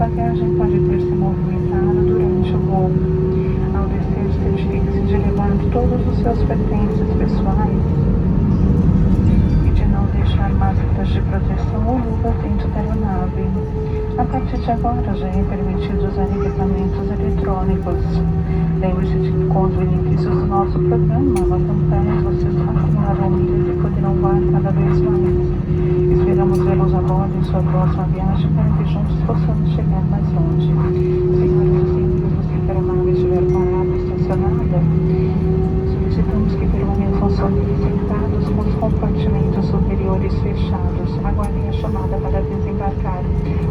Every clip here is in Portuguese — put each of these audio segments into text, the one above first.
bagagem pode ter se movimentado durante o voo. Ao descer, certifique-se de levar todos os seus pertences pessoais e de não deixar máscaras de proteção ou luvas dentro da aeronave. A partir de agora, já é permitido usar equipamentos eletrônicos. Lembre-se de que, com os benefícios do nosso programa, nós cantamos, vocês acumularão milhas e poderão voar cada vez mais. Esperamos vê-los a bordo em sua próxima viagem para que juntos possamos chegar mais longe. Senhoras e senhores, assim que a aeronave estiver parada e estacionada, solicitamos que permaneçam sentados com os compartimentos superiores fechados. Aguardem a chamada para desembarcar.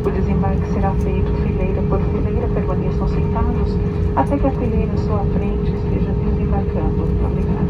O desembarque será feito fileira por fileira. Permaneçam sentados até que a fileira à sua frente esteja desembarcando. Obrigada.